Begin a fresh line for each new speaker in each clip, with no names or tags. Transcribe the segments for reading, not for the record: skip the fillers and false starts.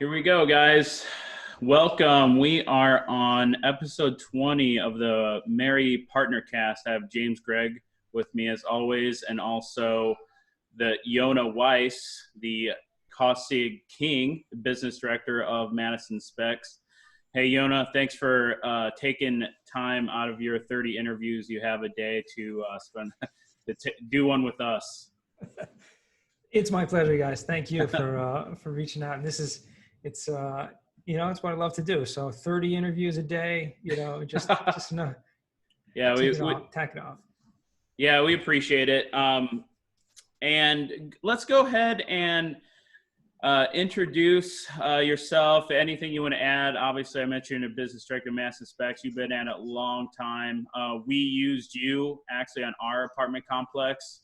Here we go, guys. Welcome. We are on episode 20 of the MAREI PartnerCast. I have James Gregg with me as always, and also the Yonah Weiss, the Cost-Sig King, business director of Madison SPECs. Hey, Yonah, thanks for taking time out of your 30 interviews you have a day to do one with us.
It's my pleasure, guys. Thank you for reaching out. And it's what I love to do. So 30 interviews a day, just enough.
Yeah,
tack it off.
Yeah, we appreciate it. And let's go ahead and introduce yourself. Anything you want to add? Obviously, I mentioned a business director of Madison SPECs. You've been at it a long time. We used you actually on our apartment complex.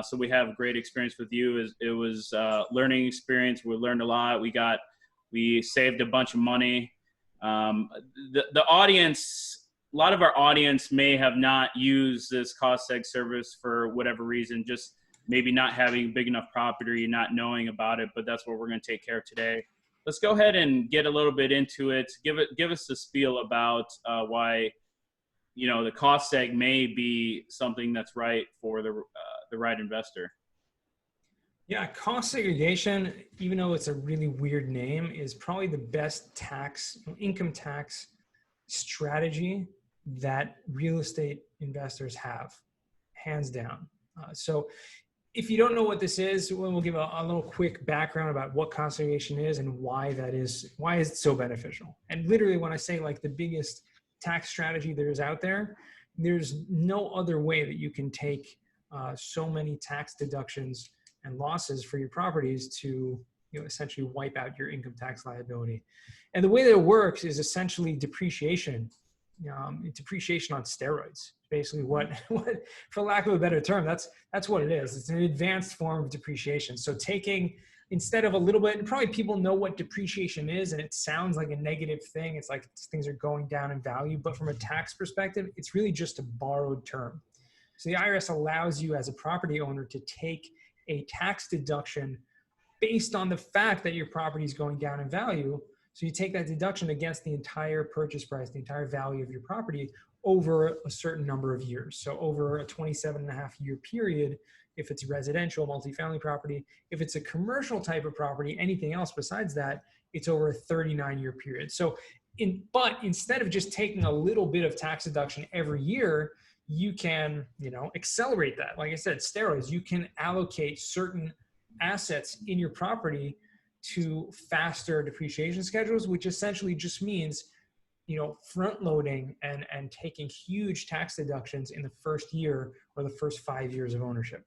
So we have great experience with you. It was learning experience. We learned a lot. We saved a bunch of money. The audience, a lot of our audience may have not used this cost seg service for whatever reason, just maybe not having big enough property, not knowing about it, but that's what we're going to take care of today. Let's go ahead and get a little bit into it. Give us a spiel about why, the cost seg may be something that's right for the right investor.
Yeah, cost segregation, even though it's a really weird name, is probably the best income tax strategy that real estate investors have, hands down. So if you don't know what this is, we'll give a little quick background about what cost segregation is and why is it so beneficial. And literally when I say like the biggest tax strategy there is out there, there's no other way that you can take so many tax deductions and losses for your properties to essentially wipe out your income tax liability. And the way that it works is essentially depreciation. Depreciation on steroids. Basically what for lack of a better term, that's what it is. It's an advanced form of depreciation. So taking, instead of a little bit, and probably people know what depreciation is, and it sounds like a negative thing. It's like things are going down in value, but from a tax perspective, it's really just a borrowed term. So the IRS allows you as a property owner to take a tax deduction based on the fact that your property is going down in value. So you take that deduction against the entire purchase price, the entire value of your property over a certain number of years. So over a 27.5-year period, if it's residential, multifamily property, if it's a commercial type of property, anything else besides that, it's over a 39-year period. So but instead of just taking a little bit of tax deduction every year, you can, accelerate that. Like I said, steroids, you can allocate certain assets in your property to faster depreciation schedules, which essentially just means, front loading and taking huge tax deductions in the first year or the first 5 years of ownership.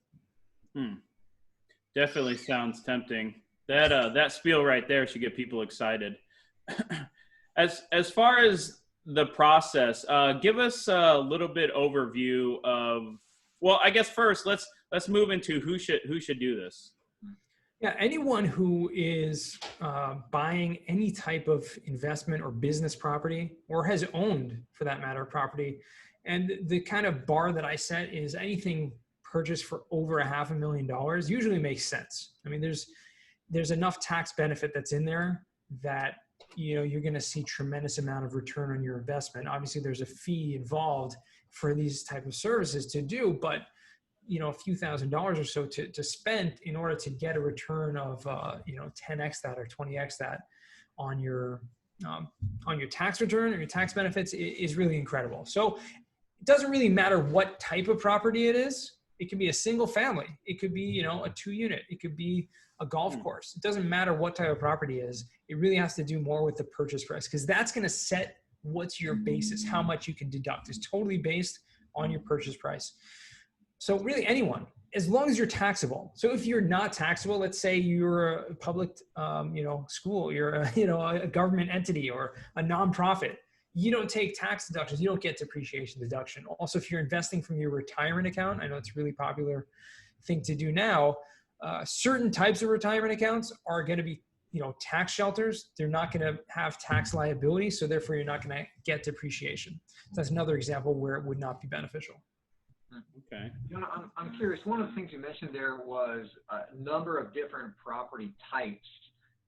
Definitely sounds tempting. That spiel right there should get people excited. As far as the process, give us a little bit overview of, well, I guess first let's move into who should do this.
Yeah, anyone who is buying any type of investment or business property, or has owned, for that matter, property, and the kind of bar that I set is anything purchased for over $500,000 usually makes sense. I mean, there's enough tax benefit that's in there that you're going to see tremendous amount of return on your investment. Obviously, there's a fee involved for these type of services to do, but a few $1,000s or so to spend in order to get a return of 10x that or 20x that on your tax return or your tax benefits is really incredible. So it doesn't really matter what type of property it is. It could be a single family. It could be, a 2-unit. It could be a golf course. It doesn't matter what type of property it is. It really has to do more with the purchase price, because that's going to set what's your basis, how much you can deduct is totally based on your purchase price. So really anyone, as long as you're taxable. So if you're not taxable, let's say you're a public, school, you're a government entity or a nonprofit, you don't take tax deductions. You don't get depreciation deduction. Also, if you're investing from your retirement account, I know it's a really popular thing to do now. Certain types of retirement accounts are going to be, tax shelters. They're not going to have tax liability. So therefore you're not going to get depreciation. So that's another example where it would not be beneficial.
Okay.
I'm curious. One of the things you mentioned there was a number of different property types.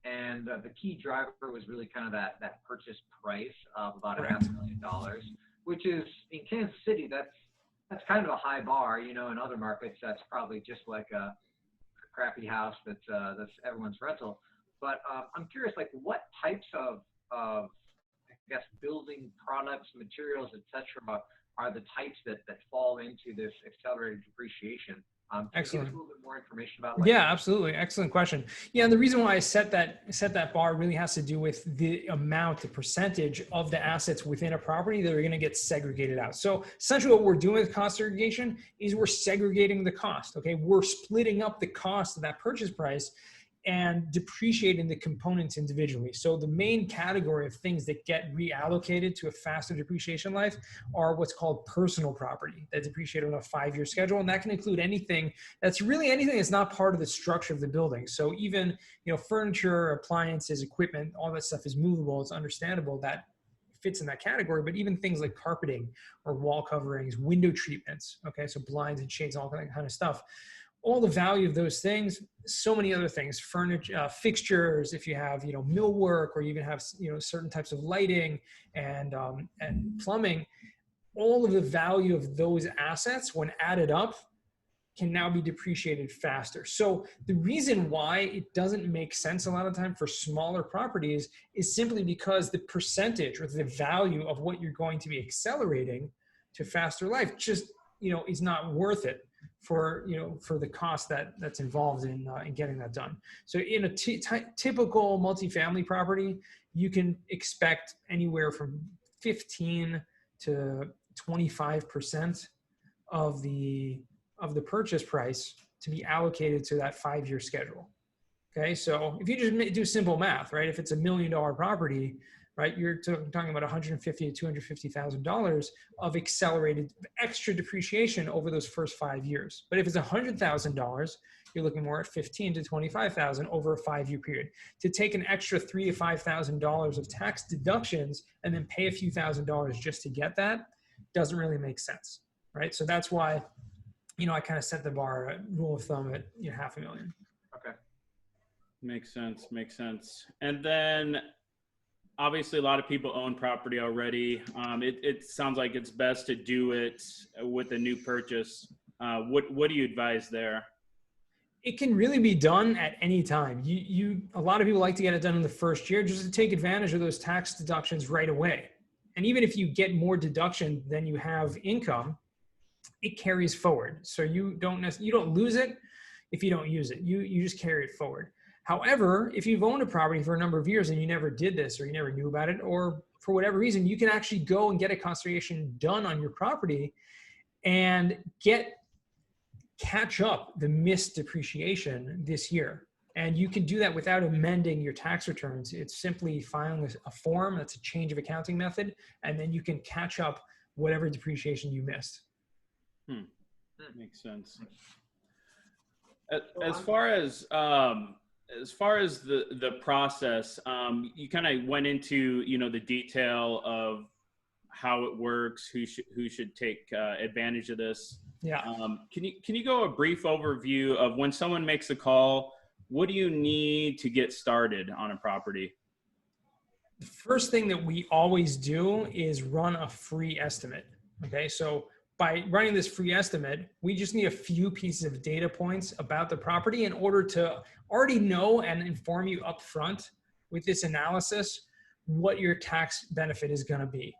And the key driver was really kind of that purchase price of about
Correct.
$500,000, which is in Kansas City, that's kind of a high bar. You know, in other markets, that's probably just like a crappy house that's everyone's rental. But I'm curious, like what types of I guess building products, materials, etc., are the types that fall into this accelerated depreciation? Can you give us a little bit more information about? Like,
yeah, absolutely. Excellent question. Yeah, and the reason why I set that bar really has to do with the amount, the percentage of the assets within a property that are going to get segregated out. So essentially what we're doing with cost segregation is we're segregating the cost. Okay, we're splitting up the cost of that purchase price and depreciating the components individually. So the main category of things that get reallocated to a faster depreciation life are what's called personal property that depreciate on a 5-year schedule. And that can include anything that's not part of the structure of the building. So even, furniture, appliances, equipment, all that stuff is movable. It's understandable that fits in that category, but even things like carpeting or wall coverings, window treatments, okay, so blinds and shades, all that kind of stuff. All the value of those things, so many other things, furniture, fixtures, if you have, millwork, or you even have, certain types of lighting and plumbing, all of the value of those assets when added up can now be depreciated faster. So the reason why it doesn't make sense a lot of time for smaller properties is simply because the percentage or the value of what you're going to be accelerating to faster life just, is not worth it for the cost that's involved in getting that done. So in a typical multifamily property, you can expect anywhere from 15 to 25% of the purchase price to be allocated to that 5-year schedule. Okay, so if you just do simple math, right? If it's $1 million property, right, you're talking about $150,000 to $250,000 of accelerated extra depreciation over those first 5 years. But if it's $100,000, you're looking more at $15,000 to $25,000 over a 5-year period. To take an extra $3,000 to $5,000 of tax deductions and then pay a few $1,000s just to get that doesn't really make sense, right? So that's why, I kind of set the bar at rule of thumb at $500,000.
Okay.
Makes sense. And then obviously a lot of people own property already. It sounds like it's best to do it with a new purchase. What do you advise there?
It can really be done at any time. A lot of people like to get it done in the first year just to take advantage of those tax deductions right away. And even if you get more deduction than you have income, it carries forward. So you don't lose it if you don't use it. You just carry it forward. However, if you've owned a property for a number of years and you never did this, or you never knew about it, or for whatever reason, you can actually go and get a conservation done on your property and catch up the missed depreciation this year. And you can do that without amending your tax returns. It's simply filing a form that's a change of accounting method, and then you can catch up whatever depreciation you missed.
Makes sense. As far as the process, you kind of went into the detail of how it works, who should take advantage of this.
Yeah.
Can you go a brief overview of when someone makes a call? What do you need to get started on a property?
The first thing that we always do is run a free estimate. Okay, so by running this free estimate, we just need a few pieces of data points about the property in order to already know and inform you up front with this analysis what your tax benefit is going to be.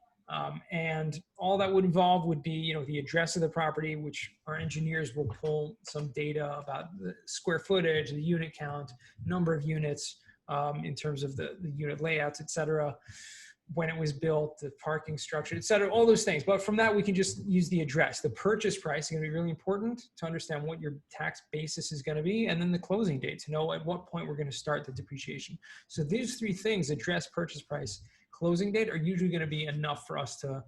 And all that would involve would be, the address of the property, which our engineers will pull some data about the square footage, the unit count, number of units, in terms of the unit layouts, et cetera, when it was built, the parking structure, et cetera, all those things. But from that, we can just use the address. The purchase price is going to be really important to understand what your tax basis is going to be, and then the closing date to know at what point we're going to start the depreciation. So these three things, address, purchase price, closing date, are usually going to be enough for us to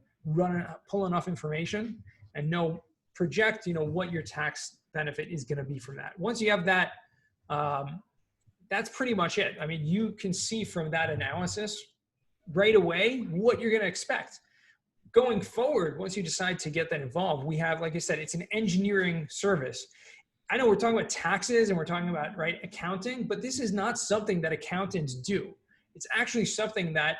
pull enough information and project, what your tax benefit is going to be from that. Once you have that, that's pretty much it. I mean, you can see from that analysis right away what you're going to expect. Going forward, once you decide to get that involved, we have, like I said, it's an engineering service. I know we're talking about taxes and we're talking about, right, accounting, but this is not something that accountants do. It's actually something that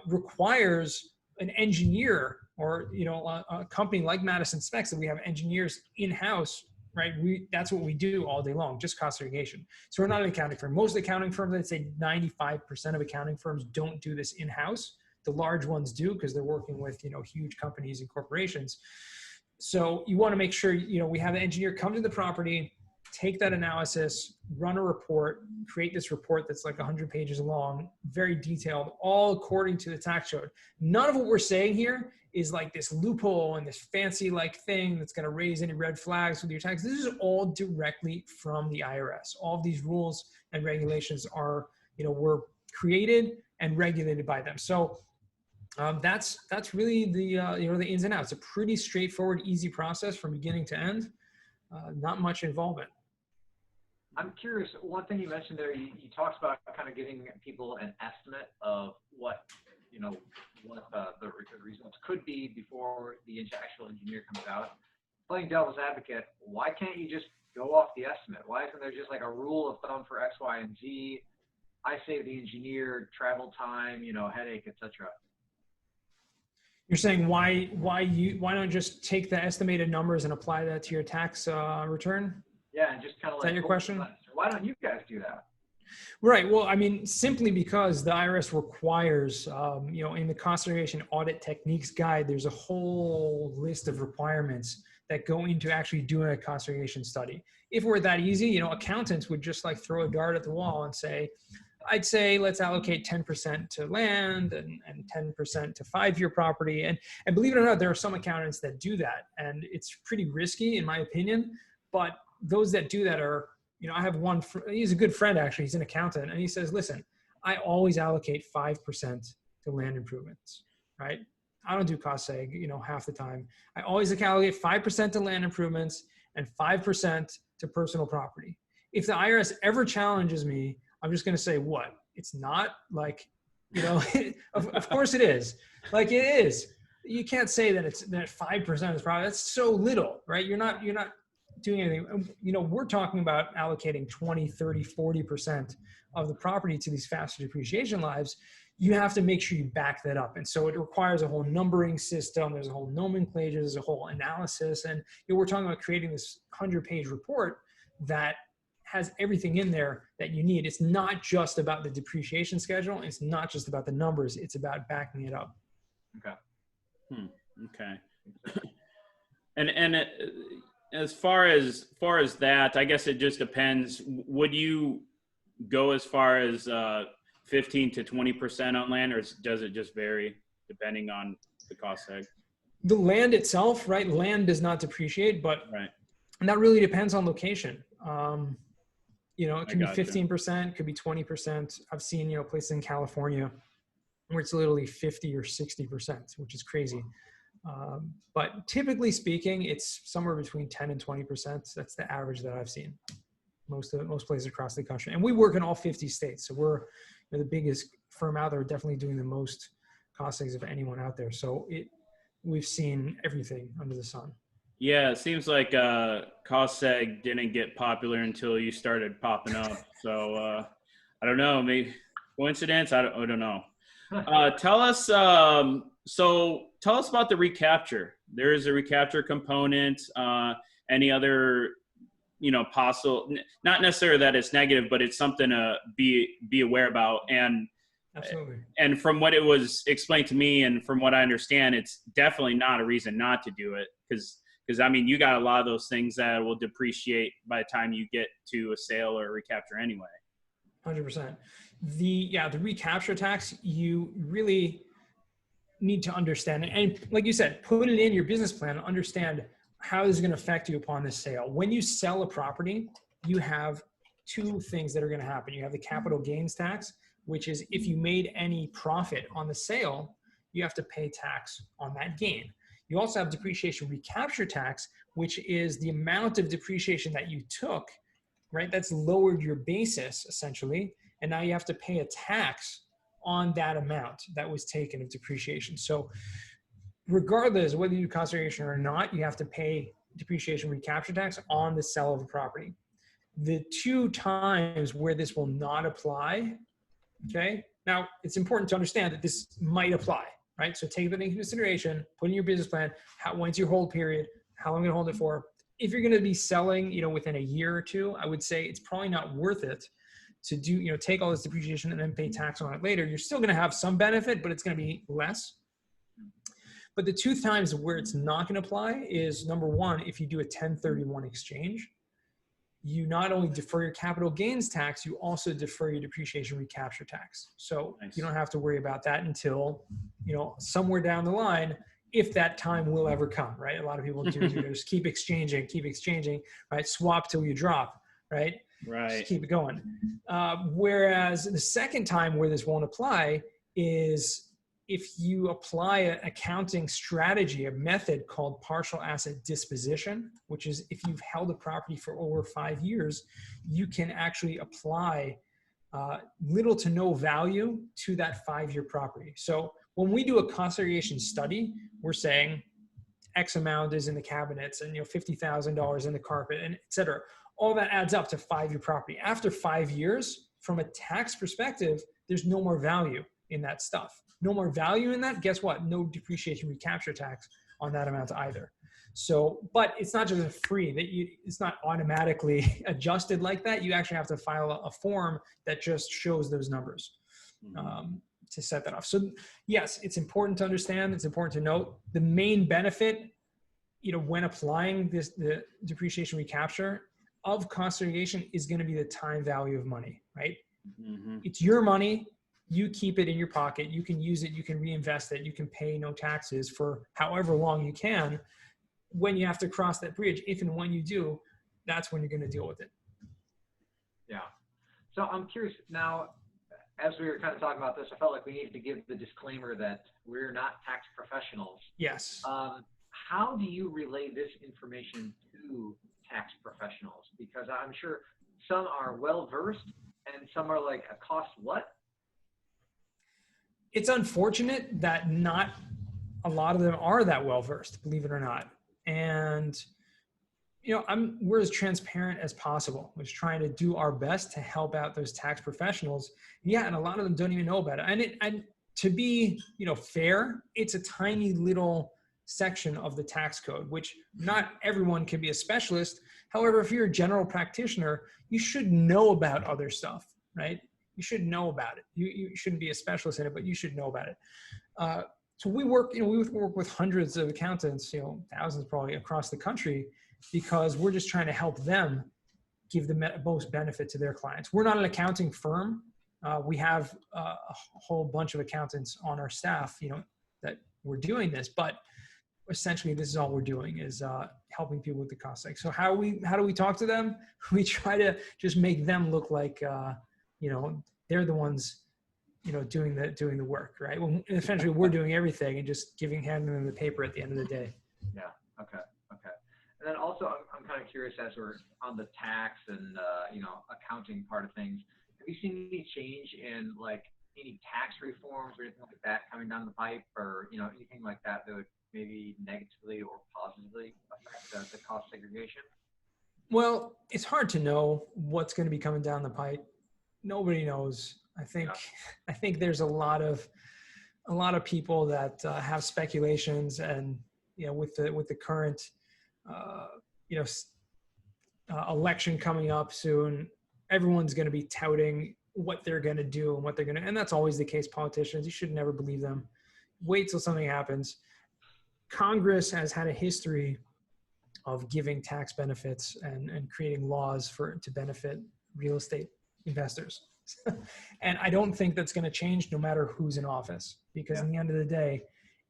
requires an engineer, or, you know, a company like Madison SPEC that we have engineers in-house, right? That's what we do all day long, just cost segregation. So we're not an accounting firm. Most accounting firms, I'd say 95% of accounting firms don't do this in-house. The large ones do because they're working with, you know, huge companies and corporations. So you want to make sure, you know, we have the engineer come to the property, take that analysis, run a report, create this report that's like 100 pages long, very detailed, all according to the tax code. None of what we're saying here is like this loophole and this fancy like thing that's going to raise any red flags with your tax. This is all directly from the IRS. All of these rules and regulations are, you know, were created and regulated by them. So that's really the you know, the ins and outs. A pretty straightforward, easy process from beginning to end. Not much involvement.
I'm curious. One thing you mentioned there, you talked about kind of giving people an estimate of what, you know, what the results could be before the actual engineer comes out. Playing devil's advocate, why can't you just go off the estimate? Why isn't there just like a rule of thumb for X, Y, and Z? I save the engineer travel time, you know, headache, etc.
You're saying why not just take the estimated numbers and apply that to your tax return?
Yeah, and just kind of like.
Is that your question?
Why don't you guys do that?
Right. Well, I mean, simply because the IRS requires, you know, in the cost segregation audit techniques guide, there's a whole list of requirements that go into actually doing a cost segregation study. If it were that easy, you know, accountants would just like throw a dart at the wall and say, I'd say let's allocate 10% to land and 10% to 5-year property. And believe it or not, there are some accountants that do that. And it's pretty risky in my opinion, but those that do that are, you know, I have one, he's a good friend actually, he's an accountant, and he says, listen, I always allocate 5% to land improvements, right? I don't do cost seg, you know, half the time. I always allocate 5% to land improvements and 5% to personal property. If the IRS ever challenges me, I'm just going to say, what? It's not like, you know, of course it is. Like it is. You can't say that it's that 5% is probably, that's so little, right? You're not doing anything. You know, we're talking about allocating 20, 30, 40% of the property to these faster depreciation lives. You have to make sure you back that up. And so it requires a whole numbering system. There's a whole nomenclature, there's a whole analysis. And you know, we're talking about creating this 100-page report that has everything in there that you need. It's not just about the depreciation schedule. It's not just about the numbers. It's about backing it up.
Okay.
Okay. And as far as that, I guess it just depends. Would you go as far as 15 to 20% on land, or does it just vary depending on the cost seg?
The land itself, right? Land does not depreciate, but
right.
And that really depends on location. You know, it can be
gotcha.
15%, could be 20%. I've seen, you know, places in California where it's literally 50 or 60%, which is crazy. But typically speaking, it's somewhere between 10 and 20%. That's the average that I've seen most places across the country. And we work in all 50 states. So we're, you know, the biggest firm out there, definitely doing the most cost segs of anyone out there. So we've seen everything under the sun.
Yeah, it seems like cost seg didn't get popular until you started popping up. So I don't know, maybe coincidence. I don't know. Tell us about the recapture. There is a recapture component. Any other, you know, possible? Not necessarily that it's negative, but it's something to be aware about. And
absolutely.
And from what it was explained to me, and from what I understand, it's definitely not a reason not to do it, because I mean, you got a lot of those things that will depreciate by the time you get to a sale or a recapture anyway.
100%. The recapture tax, you really need to understand. And like you said, put it in your business plan, understand how this is going to affect you upon this sale. When you sell a property, you have two things that are going to happen. You have the capital gains tax, which is if you made any profit on the sale, you have to pay tax on that gain. You also have depreciation recapture tax, which is the amount of depreciation that you took, right? That's lowered your basis essentially. And now you have to pay a tax on that amount that was taken of depreciation. So regardless of whether you do cost segregation or not, you have to pay depreciation recapture tax on the sale of a property. The 2 times where this will not apply, okay? Now, it's important to understand that this might apply, right? So take that into consideration, put in your business plan, when's your hold period, how long are you gonna hold it for? If you're gonna be selling, within a year or 2, I would say it's probably not worth it to do, take all this depreciation and then pay tax on it later. You're still gonna have some benefit, but it's gonna be less. But the 2 times where it's not gonna apply is, number 1, if you do a 1031 exchange, you not only defer your capital gains tax, you also defer your depreciation recapture tax. So
Nice.
you don't have to worry about that until, somewhere down the line, if that time will ever come, right? A lot of people do just keep exchanging, right? Swap till you drop, right?
Right.
Just keep it going. Whereas the second time where this won't apply is if you apply an accounting strategy, a method called partial asset disposition, which is if you've held a property for over 5 years, you can actually apply little to no value to that 5-year property. So when we do a cost segregation study, we're saying X amount is in the cabinets and $50,000 in the carpet and et cetera. All that adds up to 5-year property. After 5 years, from a tax perspective, there's no more value in that stuff. No more value in that, guess what? No depreciation recapture tax on that amount either. So, but it's not just free, it's not automatically adjusted like that. You actually have to file a form that just shows those numbers to set that off. So yes, it's important to understand, it's important to note the main benefit, when applying the depreciation recapture of cost segregation is going to be the time value of money, right? Mm-hmm. It's your money. You keep it in your pocket. You can use it. You can reinvest it. You can pay no taxes for however long you can. When you have to cross that bridge, if and when you do, that's when you're going to deal with it.
Yeah. So I'm curious now, as we were kind of talking about this, I felt like we needed to give the disclaimer that we're not tax professionals.
Yes.
How do you relay this information to tax professionals? Because I'm sure some are well-versed and some are like, a cost what?
It's unfortunate that not a lot of them are that well-versed, believe it or not. And, we're as transparent as possible. We're just trying to do our best to help out those tax professionals. Yeah. And a lot of them don't even know about it. And to be, fair, it's a tiny little section of the tax code, which not everyone can be a specialist. However, if you're a general practitioner, you should know about other stuff, right? You should know about it. You shouldn't be a specialist in it, but you should know about it. So we work with hundreds of accountants, thousands probably across the country, because we're just trying to help them give the most benefit to their clients. We're not an accounting firm. We have a whole bunch of accountants on our staff, that we're doing this, but essentially this is all we're doing is helping people with the cost seg. So how do we talk to them? We try to just make them look like, they're the ones, doing the work, right? Well, essentially we're doing everything and just handing them the paper at the end of the day.
Yeah. Okay. And then also I'm kind of curious, as we're on the tax and, accounting part of things, have you seen any change in like any tax reforms or anything like that coming down the pipe, or, anything like that would maybe negatively or positively affect the cost segregation?
Well, it's hard to know what's going to be coming down the pipe. Nobody knows. I think there's a lot of people that have speculations, and with the current election coming up soon, everyone's going to be touting what they're going to do and that's always the case. Politicians, you should never believe them. Wait till something happens. Congress has had a history of giving tax benefits and creating laws to benefit real estate investors. And I don't think that's going to change no matter who's in office, because in the end of the day,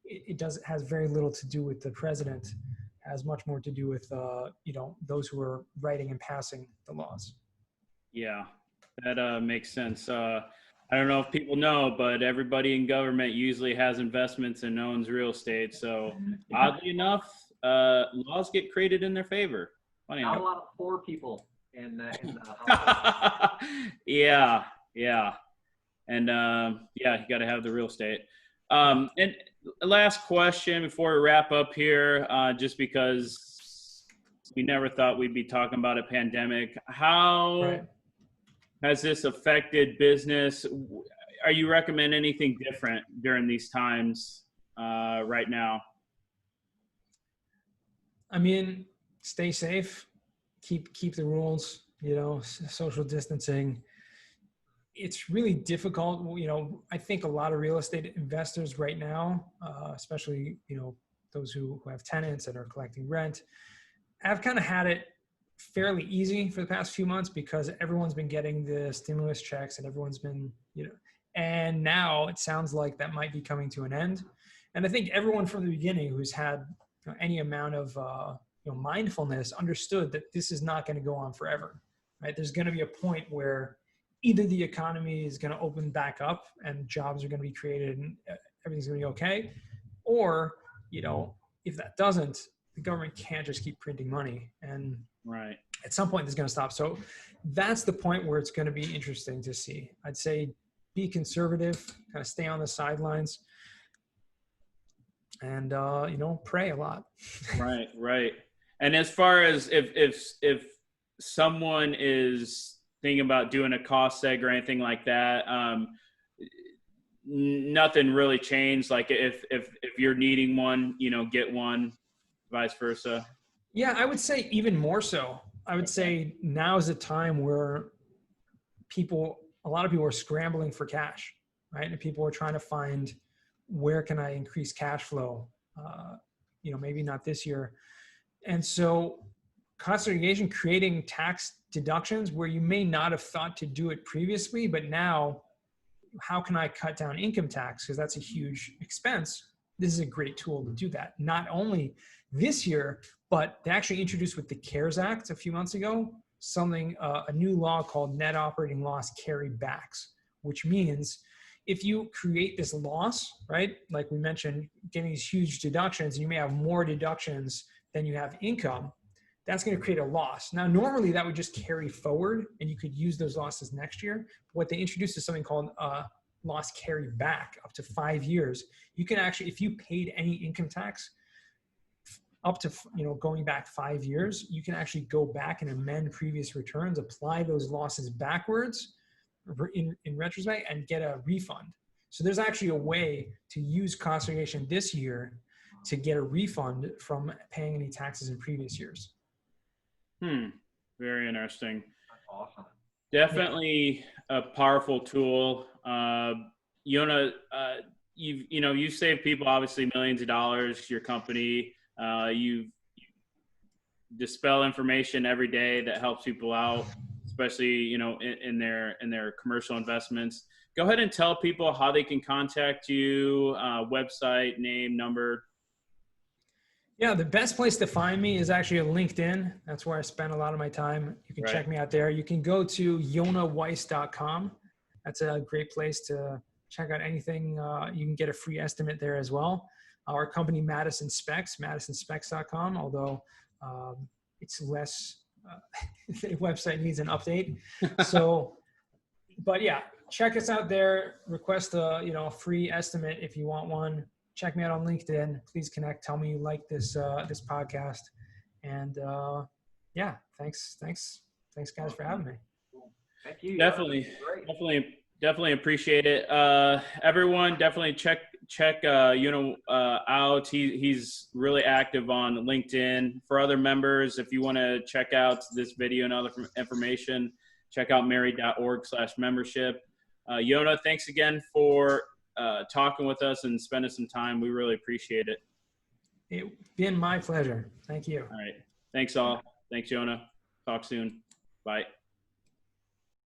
it has very little to do with the president. It has much more to do with, those who are writing and passing the laws.
Yeah, that makes sense. I don't know if people know, but everybody in government usually has investments and owns real estate. So oddly enough, laws get created in their favor. Funny
Not a lot of poor people in the household.
Yeah. And you got to have the real estate. And last question before we wrap up here, just because We never thought we'd be talking about a pandemic. How
Right.
has this affected business? Are you recommend anything different during these times right now?
I mean, stay safe, keep the rules, social distancing. It's really difficult. I think a lot of real estate investors right now, especially, those who have tenants and are collecting rent, have kind of had it fairly easy for the past few months because everyone's been getting the stimulus checks and everyone's been, and now it sounds like that might be coming to an end. And I think everyone from the beginning who's had any amount of mindfulness understood that this is not going to go on forever, right? There's going to be a point where either the economy is going to open back up and jobs are going to be created and everything's going to be okay, or if that doesn't, the government can't just keep printing money, and
right.
At some point it's going to stop. So that's the point where it's going to be interesting to see. I'd say be conservative, kind of stay on the sidelines, and pray a lot.
Right. And as far as if someone is thinking about doing a cost seg or anything like that, nothing really changed. Like if you're needing one, get one, vice versa.
Yeah, I would say even more so. I would say now is the time where a lot of people are scrambling for cash, right? And people are trying to find, where can I increase cash flow? Maybe not this year. And so cost segregation, creating tax deductions where you may not have thought to do it previously, but now how can I cut down income tax? Because that's a huge expense. This is a great tool to do that. Not only this year, but they actually introduced with the CARES Act a few months ago, a new law called net operating loss carrybacks, which means if you create this loss, right? Like we mentioned, getting these huge deductions, you may have more deductions than you have income. That's going to create a loss. Now, normally that would just carry forward and you could use those losses next year. What they introduced is something called loss carry back up to 5 years. You can actually, if you paid any income tax up to, going back 5 years, you can actually go back and amend previous returns, apply those losses backwards in retrospect and get a refund. So there's actually a way to use cost segregation this year to get a refund from paying any taxes in previous years.
Very interesting.
That's awesome.
Definitely a powerful tool. Yonah, you save people obviously millions of dollars. Your company, you dispel information every day that helps people out, especially in their commercial investments. Go ahead and tell people how they can contact you. Website, name, number.
Yeah, the best place to find me is actually on LinkedIn. That's where I spend a lot of my time. You can check me out there. You can go to YonahWeiss.com. That's a great place to check out anything. You can get a free estimate there as well. Our company, Madison SPECs, MadisonSPECs.com, although it's less, the website needs an update. So, but yeah, check us out there. Request a free estimate if you want one. Check me out on LinkedIn. Please connect. Tell me you like this podcast. And yeah, thanks guys for having me.
Thank you.
Definitely appreciate it. Everyone, definitely check Yonah out. He's really active on LinkedIn. For other members, if you want to check out this video and other information, check out MAREI.org/membership. Yonah, thanks again for talking with us and spending some time. We really appreciate it.
It's been my pleasure. Thank you.
All right. Thanks all. Thanks, Yonah. Talk soon. Bye.